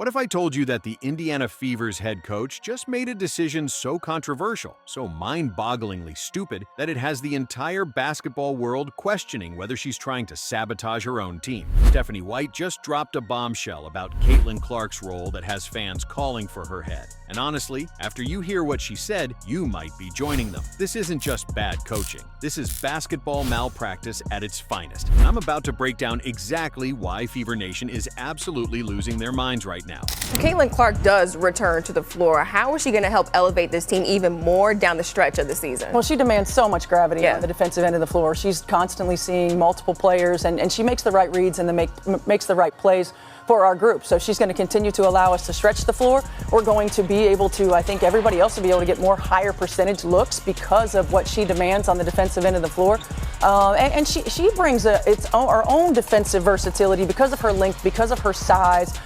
What if I told you that the Indiana Fever's head coach just made a decision so controversial, so mind-bogglingly stupid, that it has the entire basketball world questioning whether she's trying to sabotage her own team? Stephanie White just dropped a bombshell about Caitlin Clark's role that has fans calling for her head. And honestly, after you hear what she said, you might be joining them. This isn't just bad coaching. This is basketball malpractice at its finest. And I'm about to break down exactly why Fever Nation is absolutely losing their minds right now. Caitlin Clark does return to the floor. How is she going to help elevate this team even more down the stretch of the season? Well, she demands so much gravity on the defensive end of the floor. She's constantly seeing multiple players, and she makes the right reads and makes the right plays for our group. So she's going to continue to allow us to stretch the floor. We're going to be able to, I think everybody else will be able to get more higher percentage looks because of what she demands on the defensive end of the floor. And she brings our own defensive versatility because of her length, because of her size.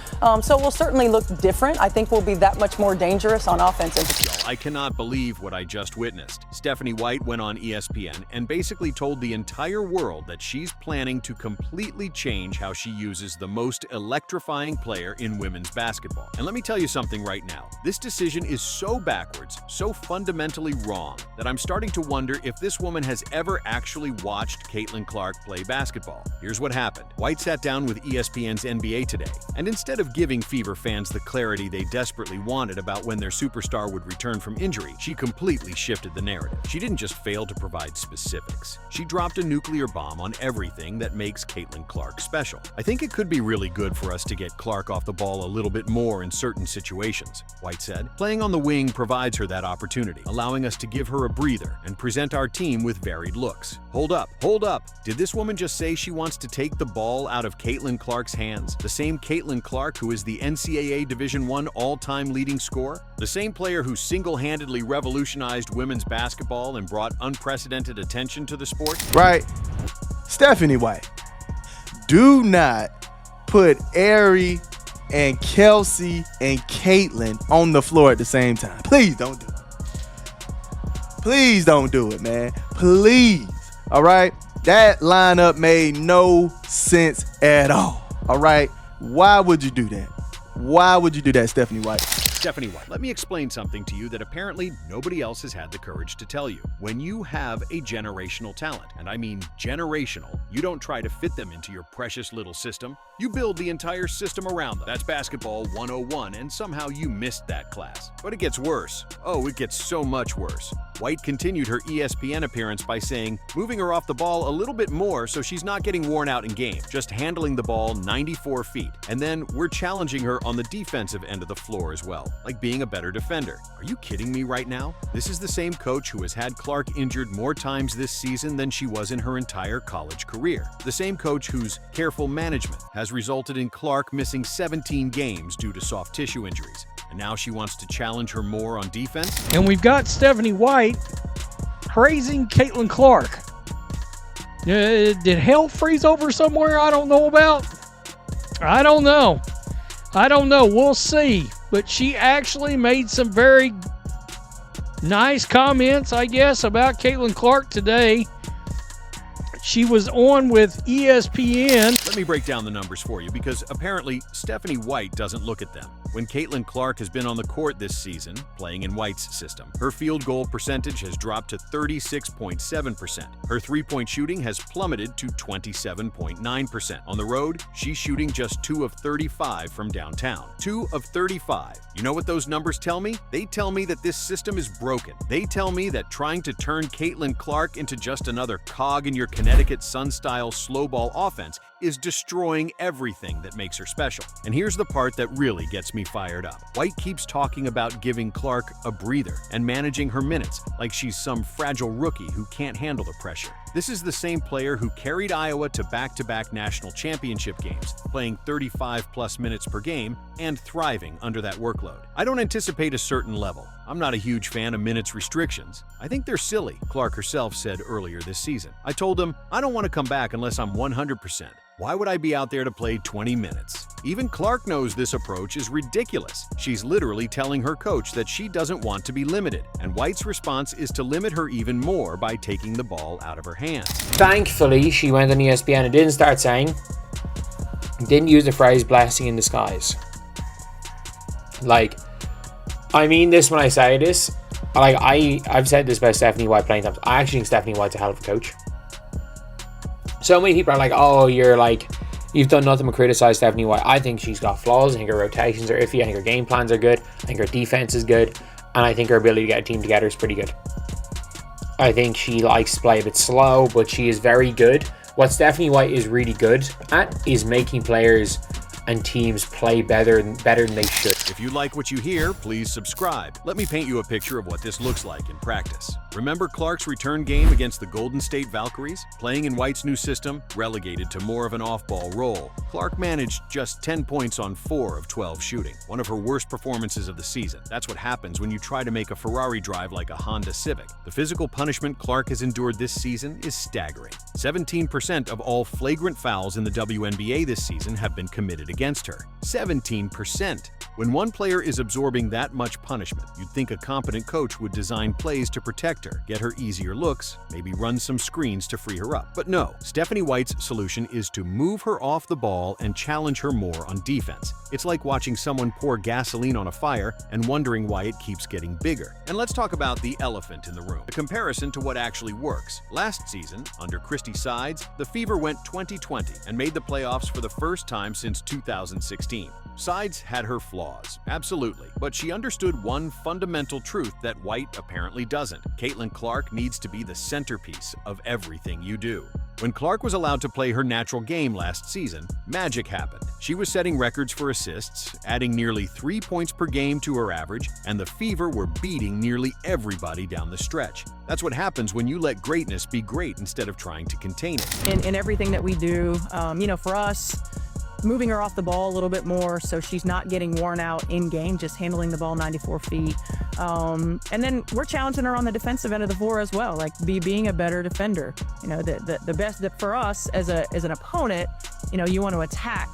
So we'll certainly look different. I think we'll be that much more dangerous on offense. I cannot believe what I just witnessed. Stephanie White went on ESPN and basically told the entire world that she's planning to completely change how she uses the most electrifying player in women's basketball. And let me tell you something right now. This decision is so backwards, so fundamentally wrong, that I'm starting to wonder if this woman has ever actually watched Caitlin Clark play basketball. Here's what happened. White sat down with ESPN's NBA Today, and instead of giving Fever fans the clarity they desperately wanted about when their superstar would return from injury, she completely shifted the narrative. She didn't just fail to provide specifics. She dropped a nuclear bomb on everything that makes Caitlin Clark special. I think it could be really good for us to get Clark off the ball a little bit more in certain situations, White said. Playing on the wing provides her that opportunity, allowing us to give her a breather and present our team with varied looks. Hold up. Did this woman just say she wants to take the ball out of Caitlin Clark's hands? The same Caitlin Clark who is the NCAA Division I all-time leading scorer? The same player who single-handedly revolutionized women's basketball and brought unprecedented attention to the sport? Right. Stephanie White, do not put Ari and Kelsey and Caitlin on the floor at the same time. Please don't do it. Please don't do it, man. Please. All right? That lineup made no sense at all. All right? Why would you do that? Why would you do that, Stephanie White? Stephanie White, let me explain something to you that apparently nobody else has had the courage to tell you. When you have a generational talent, and I mean generational, you don't try to fit them into your precious little system. You build the entire system around them. That's basketball 101, and somehow you missed that class. But it gets worse. Oh, it gets so much worse. White continued her ESPN appearance by saying, moving her off the ball a little bit more so she's not getting worn out in game, just handling the ball 94 feet. And then we're challenging her on the defensive end of the floor as well, like being a better defender. Are you kidding me right now? This is the same coach who has had Clark injured more times this season than she was in her entire college career. The same coach whose careful management has resulted in Clark missing 17 games due to soft tissue injuries. And now she wants to challenge her more on defense? And we've got Stephanie White praising Caitlin Clark. Did hell freeze over somewhere I don't know about? I don't know. We'll see. But she actually made some very nice comments, I guess, about Caitlin Clark today. She was on with ESPN. Let me break down the numbers for you because apparently Stephanie White doesn't look at them. When Caitlin Clark has been on the court this season, playing in White's system, her field goal percentage has dropped to 36.7%. Her three-point shooting has plummeted to 27.9%. On the road, she's shooting just 2 of 35 from downtown. 2 of 35. You know what those numbers tell me? They tell me that this system is broken. They tell me that trying to turn Caitlin Clark into just another cog in your Connecticut Sun-style slow ball offense is destroying everything that makes her special. And here's the part that really gets me fired up. White keeps talking about giving Clark a breather and managing her minutes like she's some fragile rookie who can't handle the pressure. This is the same player who carried Iowa to back-to-back national championship games, playing 35-plus minutes per game and thriving under that workload. I don't anticipate a certain level. I'm not a huge fan of minutes restrictions. I think they're silly, Clark herself said earlier this season. I told him, I don't want to come back unless I'm 100%. Why would I be out there to play 20 minutes? Even Clark knows this approach is ridiculous. She's literally telling her coach that she doesn't want to be limited, and White's response is to limit her even more by taking the ball out of her hands. Thankfully, she went on ESPN and didn't use the phrase blasting in the skies. Like, I mean this when I say this. Like, I've said this about Stephanie White plenty of times. I actually think Stephanie White's a hell of a coach. So many people are like, oh, you've done nothing but criticize Stephanie White. I think she's got flaws. I think her rotations are iffy. I think her game plans are good. I think her defense is good. And I think her ability to get a team together is pretty good. I think she likes to play a bit slow, but she is very good. What Stephanie White is really good at is making players and teams play better than they should. If you like what you hear, please subscribe. Let me paint you a picture of what this looks like in practice. Remember Clark's return game against the Golden State Valkyries? Playing in White's new system, relegated to more of an off-ball role, Clark managed just 10 points on 4 of 12 shooting, one of her worst performances of the season. That's what happens when you try to make a Ferrari drive like a Honda Civic. The physical punishment Clark has endured this season is staggering. 17% of all flagrant fouls in the WNBA this season have been committed against her. 17%! When one player is absorbing that much punishment, you'd think a competent coach would design plays to protect her, get her easier looks, maybe run some screens to free her up. But no, Stephanie White's solution is to move her off the ball and challenge her more on defense. It's like watching someone pour gasoline on a fire and wondering why it keeps getting bigger. And let's talk about the elephant in the room, a comparison to what actually works. Last season, under Christy Sides, the Fever went 20-20 and made the playoffs for the first time since 2016. Sides had her flaws, absolutely, but she understood one fundamental truth that White apparently doesn't. Caitlin Clark needs to be the centerpiece of everything you do. When Clark was allowed to play her natural game last season, magic happened. She was setting records for assists, adding nearly 3 points per game to her average, and the Fever were beating nearly everybody down the stretch. That's what happens when you let greatness be great instead of trying to contain it. In everything that we do, for us, moving her off the ball a little bit more so she's not getting worn out in game, just handling the ball 94 feet. And then we're challenging her on the defensive end of the floor as well, like being a better defender. The best that for us as an opponent, you want to attack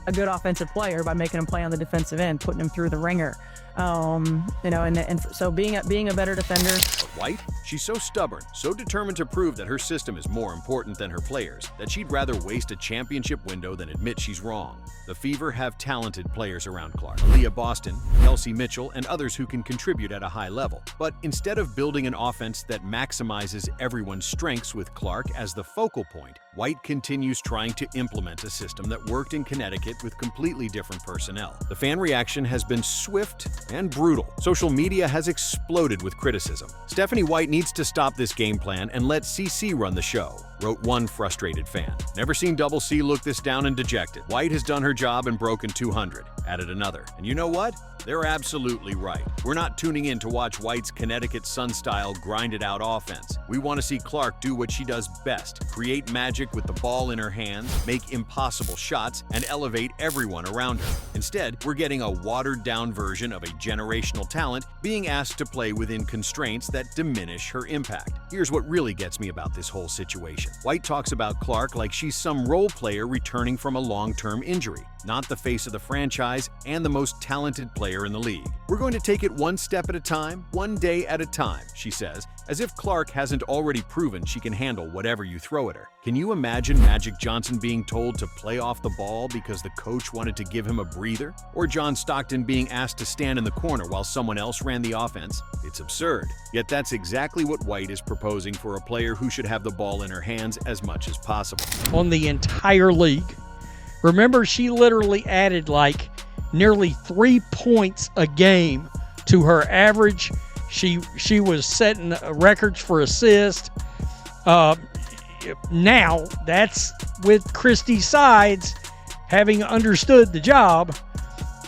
a good offensive player by making them play on the defensive end, putting them through the ringer. So being a better defender. But White, she's so stubborn, so determined to prove that her system is more important than her players, that she'd rather waste a championship window than admit she's wrong. The Fever have talented players around Clark, Leah Boston, Kelsey Mitchell, and others who can contribute at a high level. But instead of building an offense that maximizes everyone's strengths with Clark as the focal point, White continues trying to implement a system that worked in Connecticut with completely different personnel. The fan reaction has been swift and brutal. Social media has exploded with criticism. Stephanie White needs to stop this game plan and let CC run the show, wrote one frustrated fan. Never seen Double C look this down and dejected. White has done her job and broken 200, added another. And you know what? They're absolutely right. We're not tuning in to watch White's Connecticut Sun-style grinded-out offense. We want to see Clark do what she does best, create magic with the ball in her hands, make impossible shots, and elevate everyone around her. Instead, we're getting a watered-down version of a generational talent being asked to play within constraints that diminish her impact. Here's what really gets me about this whole situation. White talks about Clark like she's some role player returning from a long-term injury, not the face of the franchise and the most talented player in the league. We're going to take it one step at a time, one day at a time, she says, as if Clark hasn't already proven she can handle whatever you throw at her. Can you imagine Magic Johnson being told to play off the ball because the coach wanted to give him a breather? Or John Stockton being asked to stand in the corner while someone else ran the offense? It's absurd. Yet that's exactly what White is proposing for a player who should have the ball in her hands as much as possible. On the entire league. Remember, she literally added like nearly 3 points a game to her average. She was setting records for assists. Now, that's with Christy Sides having understood the job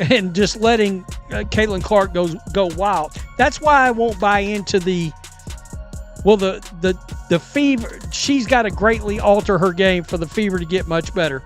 and just letting Caitlin Clark go wild. That's why I won't buy into the Fever. She's got to greatly alter her game for the Fever to get much better.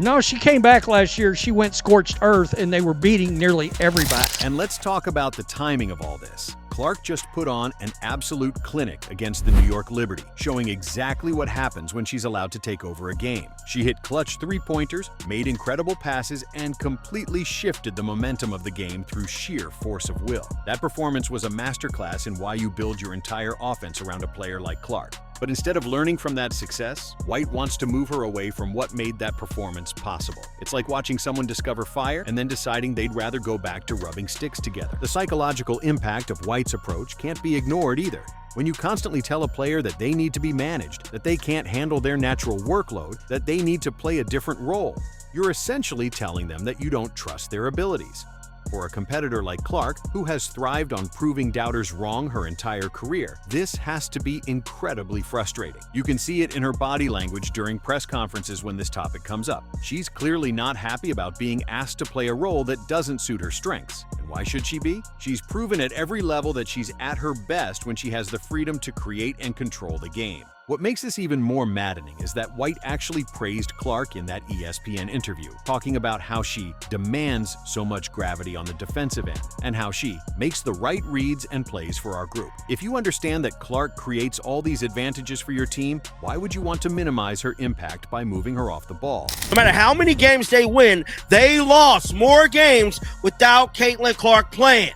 No, she came back last year. She went scorched earth, and they were beating nearly everybody. And let's talk about the timing of all this. Clark just put on an absolute clinic against the New York Liberty, showing exactly what happens when she's allowed to take over a game. She hit clutch three-pointers, made incredible passes, and completely shifted the momentum of the game through sheer force of will. That performance was a masterclass in why you build your entire offense around a player like Clark. But instead of learning from that success, White wants to move her away from what made that performance possible. It's like watching someone discover fire and then deciding they'd rather go back to rubbing sticks together. The psychological impact of White's approach can't be ignored either. When you constantly tell a player that they need to be managed, that they can't handle their natural workload, that they need to play a different role, you're essentially telling them that you don't trust their abilities. For a competitor like Clark, who has thrived on proving doubters wrong her entire career, this has to be incredibly frustrating. You can see it in her body language during press conferences when this topic comes up. She's clearly not happy about being asked to play a role that doesn't suit her strengths. And why should she be? She's proven at every level that she's at her best when she has the freedom to create and control the game. What makes this even more maddening is that White actually praised Clark in that ESPN interview, talking about how she demands so much gravity on the defensive end and how she makes the right reads and plays for our group. If you understand that Clark creates all these advantages for your team, why would you want to minimize her impact by moving her off the ball? No matter how many games they win, they lost more games without Caitlin Clark playing.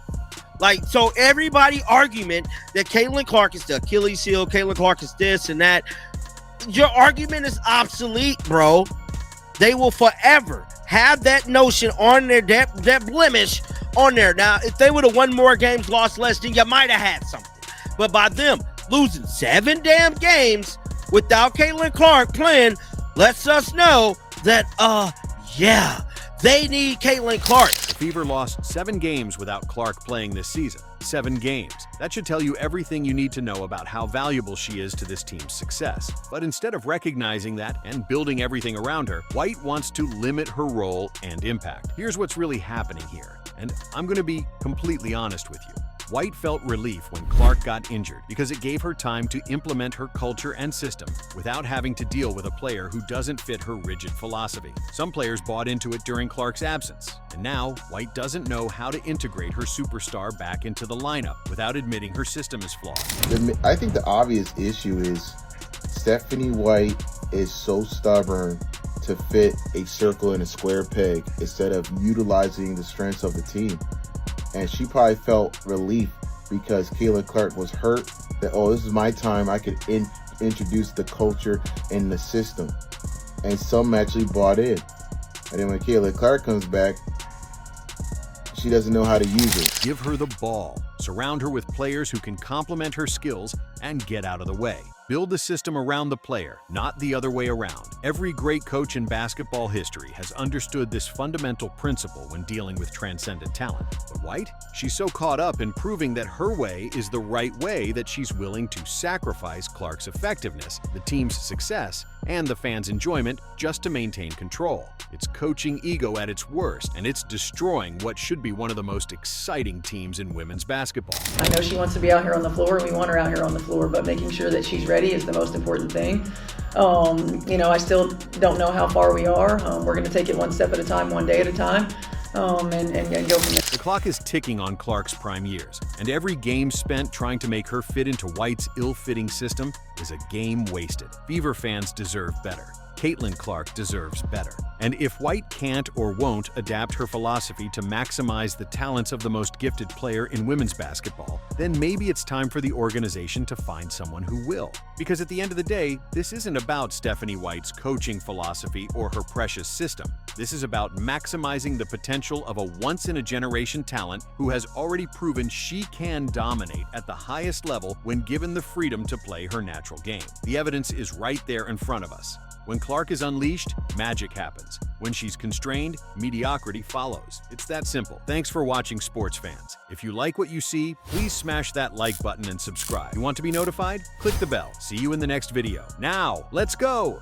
Like, so everybody argument that Caitlin Clark is the Achilles heel, Caitlin Clark is this and that, your argument is obsolete, bro. They will forever have that notion on there, that blemish on there. Now, if they would have won more games, lost less, then you might have had something. But by them losing 7 damn games without Caitlin Clark playing, lets us know that, yeah, they need Caitlin Clark. The Fever lost 7 games without Clark playing this season. 7 games. That should tell you everything you need to know about how valuable she is to this team's success. But instead of recognizing that and building everything around her, White wants to limit her role and impact. Here's what's really happening here, and I'm going to be completely honest with you. White felt relief when Clark got injured because it gave her time to implement her culture and system without having to deal with a player who doesn't fit her rigid philosophy. Some players bought into it during Clark's absence, and now White doesn't know how to integrate her superstar back into the lineup without admitting her system is flawed. I think the obvious issue is Stephanie White is so stubborn to fit a circle in a square peg instead of utilizing the strengths of the team. And she probably felt relief because Caitlin Clark was hurt, that, oh, this is my time. I could introduce the culture and the system. And some actually bought in. And then when Caitlin Clark comes back, she doesn't know how to use it. Give her the ball. Surround her with players who can complement her skills and get out of the way. Build the system around the player, not the other way around. Every great coach in basketball history has understood this fundamental principle when dealing with transcendent talent. But White? She's so caught up in proving that her way is the right way that she's willing to sacrifice Clark's effectiveness, the team's success, and the fans' enjoyment just to maintain control. It's coaching ego at its worst, and it's destroying what should be one of the most exciting teams in women's basketball. I know she wants to be out here on the floor, and we want her out here on the floor, but making sure that she's ready is the most important thing. I still don't know how far we are. We're going to take it one step at a time, one day at a time, and go from there. The clock is ticking on Clark's prime years, and every game spent trying to make her fit into White's ill-fitting system is a game wasted. Fever fans deserve better. Caitlin Clark deserves better. And if White can't or won't adapt her philosophy to maximize the talents of the most gifted player in women's basketball, then maybe it's time for the organization to find someone who will. Because at the end of the day, this isn't about Stephanie White's coaching philosophy or her precious system. This is about maximizing the potential of a once-in-a-generation talent who has already proven she can dominate at the highest level when given the freedom to play her natural game. The evidence is right there in front of us. When Clark is unleashed, magic happens. When she's constrained, mediocrity follows. It's that simple. Thanks for watching, sports fans. If you like what you see, please smash that like button and subscribe. You want to be notified? Click the bell. See you in the next video. Now, let's go!